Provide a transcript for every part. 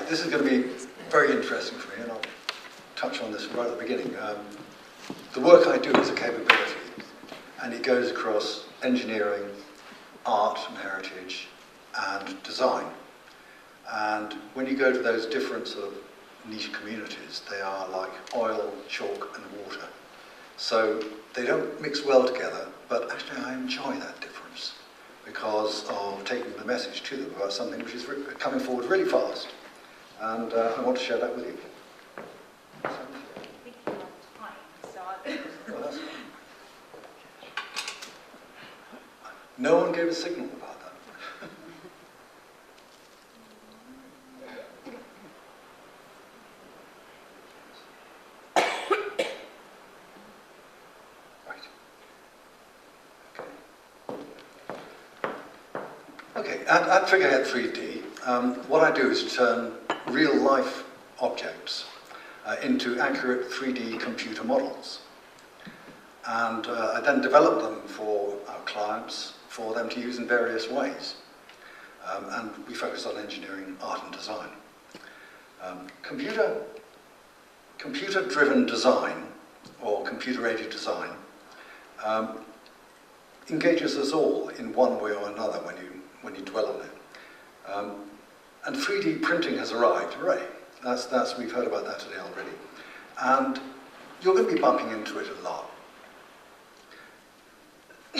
this is going to be very interesting for me, and I'll touch on this right at the beginning. The work I do is a capability, and it goes across engineering, art and heritage, and design. And when you go to those different sort of niche communities, they are like oil, chalk, and water. So they don't mix well together, but actually I enjoy that difference because of taking the message to them about something which is coming forward really fast. And I want to share that with you. I think you have time, so Well, that's fine. No one gave a signal about that. Okay, at Figurehead 3D, what I do is turn real-life objects into accurate 3D computer models. And I then develop them for our clients, for them to use in various ways. And we focus on engineering, art and design. Computer-driven design, or computer-aided design, engages us all in one way or another when you dwell on it. And 3D printing has arrived, hooray. We've heard about that today already. And you're going to be bumping into it a lot.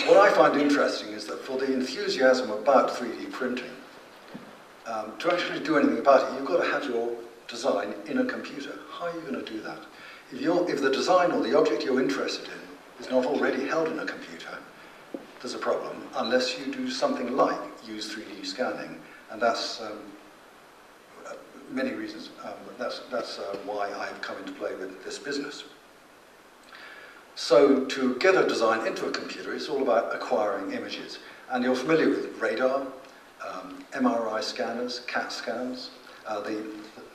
What I find interesting is that for the enthusiasm about 3D printing, to actually do anything about it, you've got to have your design in a computer. How are you going to do that? If the design or the object you're interested in is not already held in a computer, there's a problem, unless you do something like use 3D scanning, and that's many reasons. That's why I've come into play with this business. So to get a design into a computer, it's all about acquiring images. And you're familiar with radar, MRI scanners, CAT scans. The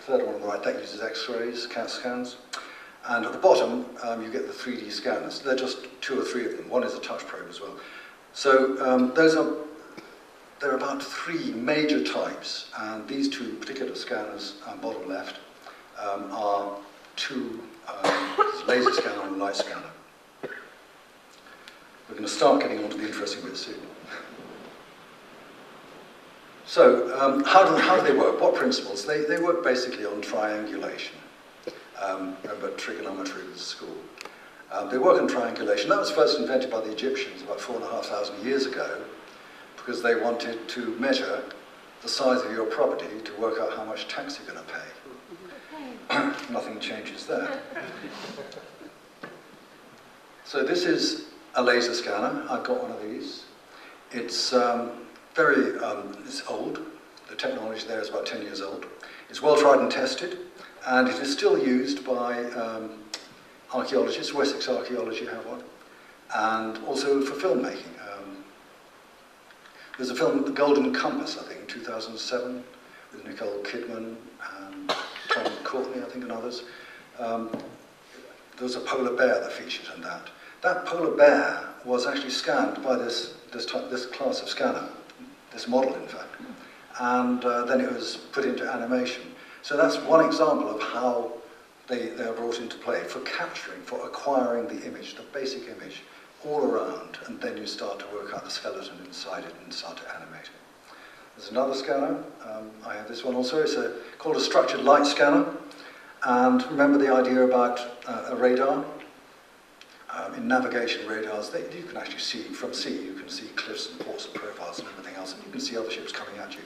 third one on the right, that uses X-rays, CAT scans. And at the bottom, you get the 3D scanners. There are just 2 or 3 of them. One is a touch probe as well. So there are about 3 major types, and these 2 particular scanners, bottom left, are 2 laser scanner and light scanner. We're going to start getting onto the interesting bit soon. So, how do they work? What principles? They work basically on triangulation. Remember trigonometry was school. They work on triangulation. That was first invented by the Egyptians about 4,500 years ago, because they wanted to measure the size of your property to work out how much tax you're going to pay. Nothing changes there. So this is a laser scanner. I've got one of these. It's it's old. The technology there is about 10 years old. It's well tried and tested, and it is still used by archaeologists. Wessex Archaeology have one, and also for filmmaking. There's a film, The Golden Compass, I think, in 2007, with Nicole Kidman and Tom Courtney, I think, and others. There was a polar bear that featured in that. That polar bear was actually scanned by this class of scanner, this model, in fact, and then it was put into animation. So that's one example of how they are brought into play for capturing, for acquiring the image, the basic image, all around, and then you start to work out the skeleton inside it and start to animate it. There's another scanner. I have this one also. It's called a structured light scanner. And remember the idea about a radar? In navigation radars, you can actually see, from sea, you can see cliffs and ports and profiles and everything else, and you can see other ships coming at you.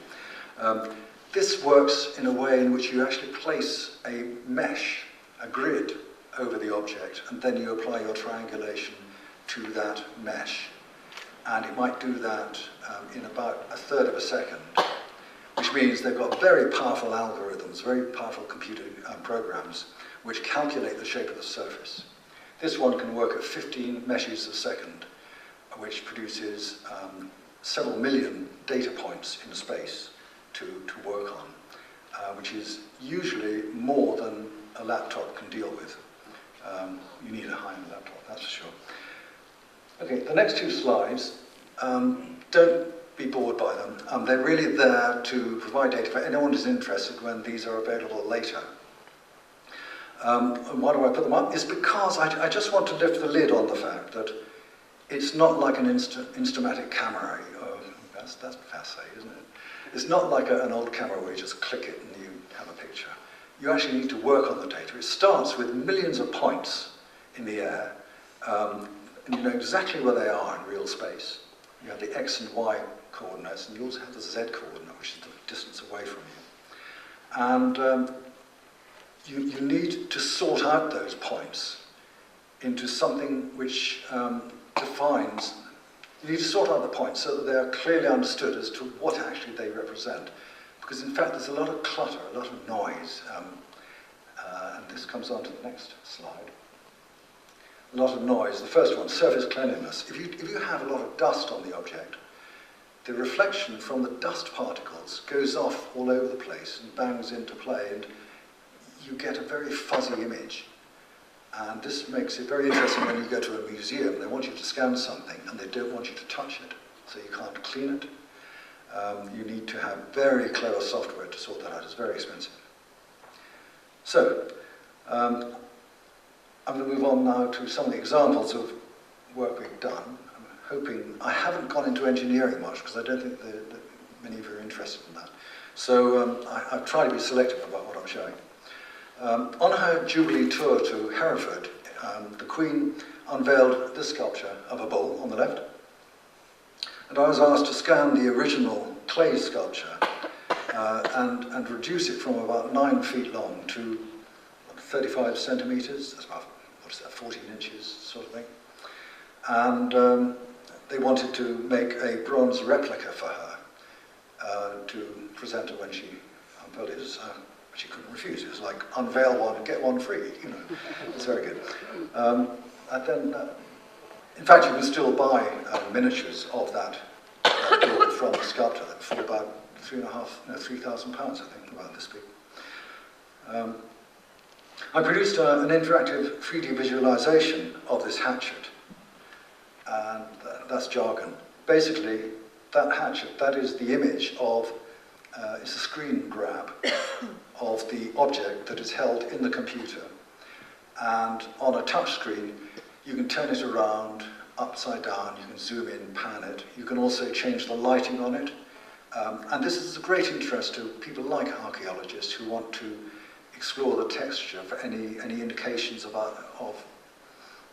This works in a way in which you actually place a mesh, a grid, over the object, and then you apply your triangulation to that mesh. And it might do that in about 1/3 of a second, which means they've got very powerful algorithms, very powerful computer programs, which calculate the shape of the surface. This one can work at 15 meshes a second, which produces several million data points in space to work on, which is usually more than a laptop can deal with. You need a high-end laptop, that's for sure. Okay, the next 2 slides don't be bored by them. They're really there to provide data for anyone who's interested when these are available later. And why do I put them up? It's because I just want to lift the lid on the fact that it's not like an Instamatic camera. That's passe, isn't it? It's not like an old camera where you just click it and you have a picture. You actually need to work on the data. It starts with millions of points in the air, and you know exactly where they are in real space. You have the X and Y coordinates, and you also have the Z coordinate, which is the distance away from you. And you need to sort out those points into something which defines. You need to sort out the points so that they are clearly understood as to what actually they represent. Because in fact there's a lot of clutter, a lot of noise, and this comes on to the next slide. A lot of noise. The first one, surface cleanliness. If you have a lot of dust on the object, the reflection from the dust particles goes off all over the place and bangs into play, and you get a very fuzzy image. And this makes it very interesting when you go to a museum. They want you to scan something and they don't want you to touch it, so you can't clean it. You need to have very clever software to sort that out. It's very expensive. So, I'm going to move on now to some of the examples of work we've done. I'm hoping, I haven't gone into engineering much because I don't think that many of you are interested in that. So I've tried to be selective about what I'm showing. On her Jubilee tour to Hereford, the Queen unveiled this sculpture of a bull on the left. And I was asked to scan the original clay sculpture and reduce it from about 9 feet long to 35 centimetres, that's about, 14 inches sort of thing. And they wanted to make a bronze replica for her to present her when she unveiled it. She couldn't refuse. It was like unveil one and get one free. You know, it's very good. And then, in fact, you can still buy miniatures of that bull from the sculptor for about £3,000, I think, about this big. I produced an interactive 3D visualization of this hatchet, and that's jargon. Basically, that hatchet, that is the image of, it's a screen grab of the object that is held in the computer. And on a touch screen, you can turn it around, upside down, you can zoom in, pan it. You can also change the lighting on it. And this is of great interest to people like archaeologists who want to explore the texture for any indications of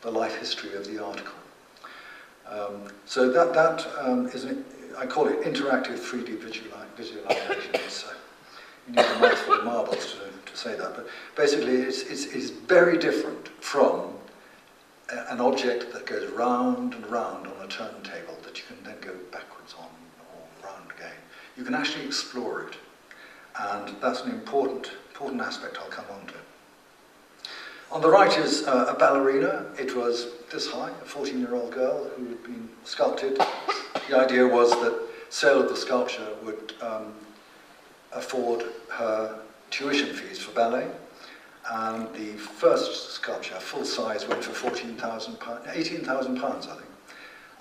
the life history of the article. So that is, I call it interactive 3D visualization. You need a mouthful of marbles to say that, but basically it's very different from an object that goes round and round on a turntable that you can then go backwards on or round again. You can actually explore it, and that's an important aspect I'll come on to. On the right is a ballerina. It was this high, a 14-year-old girl who had been sculpted. The idea was that sale of the sculpture would afford her tuition fees for ballet, and the first sculpture, full size, went for £18,000, I think.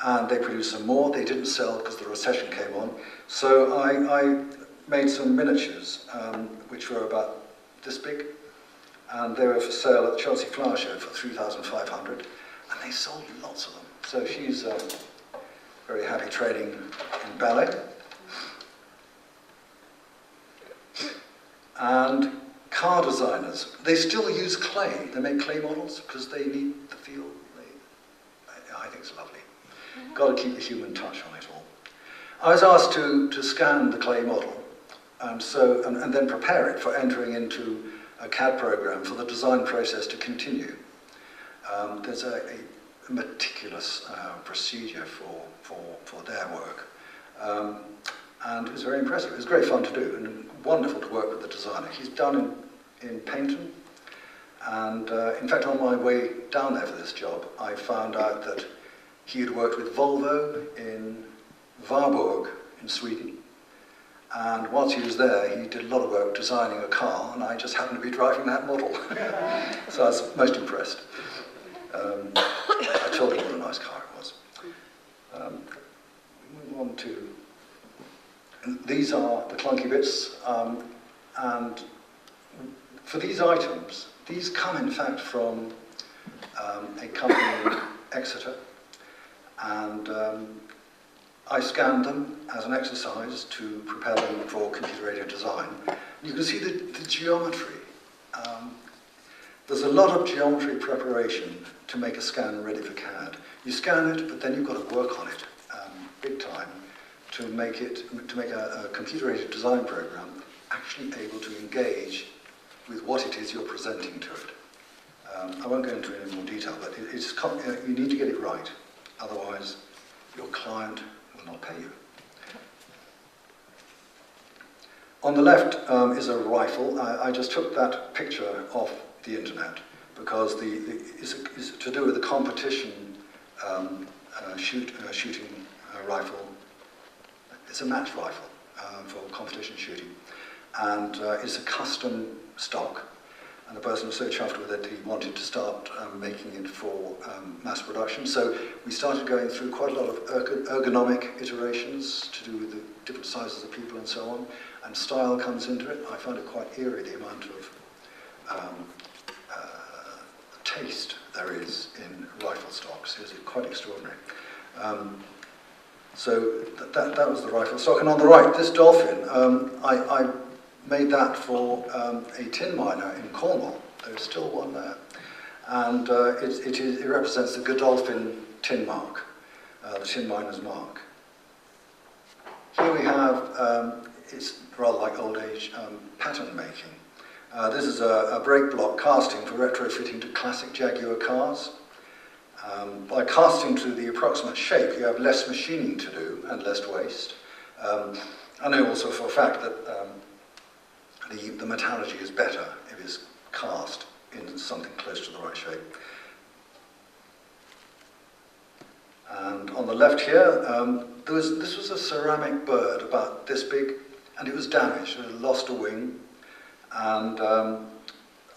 And they produced some more. They didn't sell because the recession came on. So I made some miniatures, which were about this big, and they were for sale at the Chelsea Flower Show for £3,500, and they sold lots of them. So she's very happy training in ballet. And car designers, they still use clay. They make clay models because they need the feel. I think it's lovely. Got to keep the human touch on it all. I was asked to scan the clay model and then prepare it for entering into a CAD program for the design process to continue. There's a meticulous procedure for their work. And it was very impressive. It was great fun to do and wonderful to work with the designer. He's done in Paynton, and in fact on my way down there for this job I found out that he had worked with Volvo in Varborg in Sweden, and once he was there he did a lot of work designing a car, and I just happened to be driving that model. So I was most impressed. I told him what a nice car it was. We move on to these are the clunky bits, and for these items, these come in fact from a company in Exeter, and I scanned them as an exercise to prepare them for computer-aided design. You can see the geometry. There's a lot of geometry preparation to make a scan ready for CAD. You scan it, but then you've got to work on it big time to make a computer-aided design program actually able to engage with what it is you're presenting to it. I won't go into any more detail, but you need to get it right. Otherwise, your client will not pay you. On the left is a rifle. I just took that picture off the internet because it's to do with the competition shooting rifle. It's a match rifle for competition shooting, and it's a custom stock. And the person was so chuffed with it, he wanted to start making it for mass production. So we started going through quite a lot of ergonomic iterations to do with the different sizes of people and so on. And style comes into it. I find it quite eerie, the amount of taste there is in rifle stocks. It's quite extraordinary. So that was the rifle stock. And on the right, this dolphin, I made that for a tin miner in Cornwall. There's still one there. And it represents the Godolphin tin mark, the tin miner's mark. Here we have, it's rather like old age pattern making. This is a brake block casting for retrofitting to classic Jaguar cars. By casting to the approximate shape, you have less machining to do and less waste. I know also for a fact that the metallurgy is better if it's cast in something close to the right shape. And on the left here, this was a ceramic bird about this big, and it was damaged. It had lost a wing, and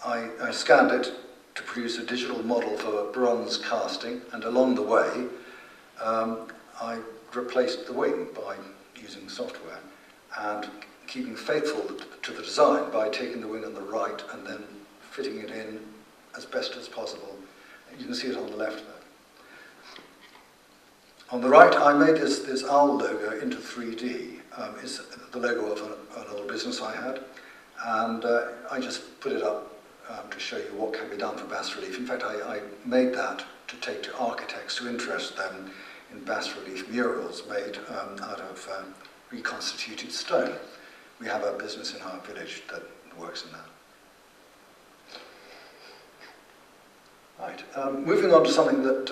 I scanned it to produce a digital model for bronze casting, and along the way, I replaced the wing by using software, and keeping faithful to the design by taking the wing on the right and then fitting it in as best as possible. You can see it on the left there. On the right, I made this owl logo into 3D. It's the logo of an old business I had, and I just put it up to show you what can be done for bas relief. In fact, I made that to take to architects to interest them in bas relief murals made out of reconstituted stone. We have a business in our village that works in that. Right, moving on to something that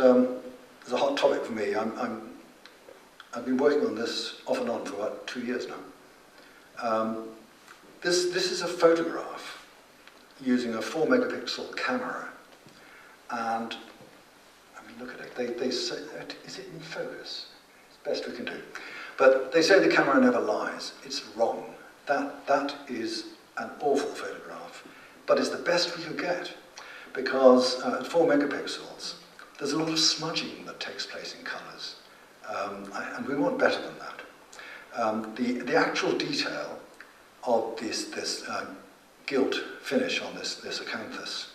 is a hot topic for me. I've been working on this off and on for about 2 years now. This is a photograph using a 4 megapixel camera, and I mean, look at it. They say, is it in focus? It's the best we can do. But they say the camera never lies. It's wrong. That is an awful photograph, but it's the best we could get, because at 4 megapixels, there's a lot of smudging that takes place in colours, and we want better than that. The actual detail of this gilt finish on this acanthus,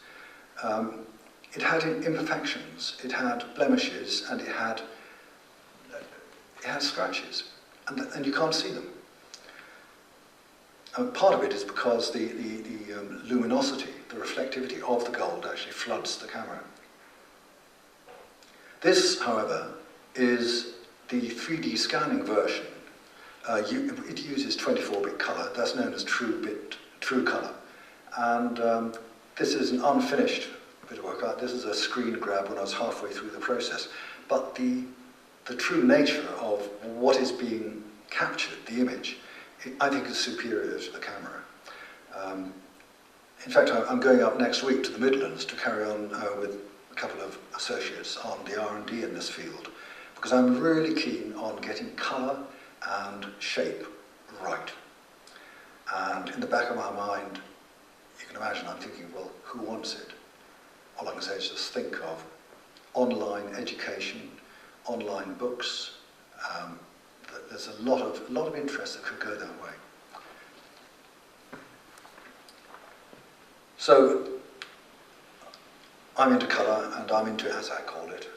it had imperfections, it had blemishes, and it had scratches, and you can't see them. Part of it is because the luminosity, the reflectivity of the gold actually floods the camera. This, however, is the 3D scanning version. It uses 24-bit color. That's known as true color. And this is an unfinished bit of work. This is a screen grab when I was halfway through the process. But the true nature of what is being captured, the image, I think is superior to the camera. In fact, I'm going up next week to the Midlands to carry on with a couple of associates on the R&D in this field, because I'm really keen on getting colour and shape right. And in the back of my mind, you can imagine I'm thinking, well, who wants it? All I can say is just think of online education, online books, there's a lot of interest that could go that way. So I'm into colour, and I'm into, as I call it,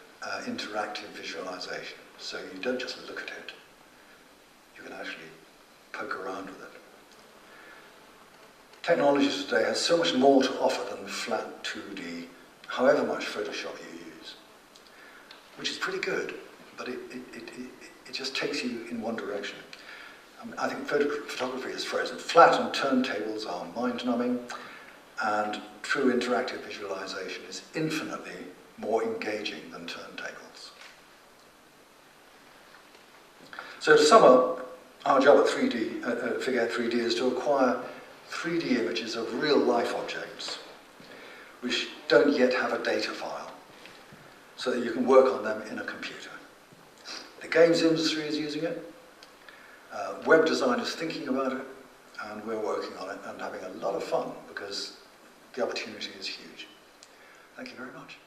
interactive visualization. So you don't just look at it, you can actually poke around with it. Technology today has so much more to offer than flat 2D, however much Photoshop you use, which is pretty good, but it just takes you in one direction. I think photography is frozen. Flat and turntables are mind-numbing, and true interactive visualization is infinitely more engaging than turntables. So to sum up, our job at Figure 3D is to acquire 3D images of real-life objects which don't yet have a data file, so that you can work on them in a computer. The games industry is using it, web design is thinking about it, and we're working on it and having a lot of fun because the opportunity is huge. Thank you very much.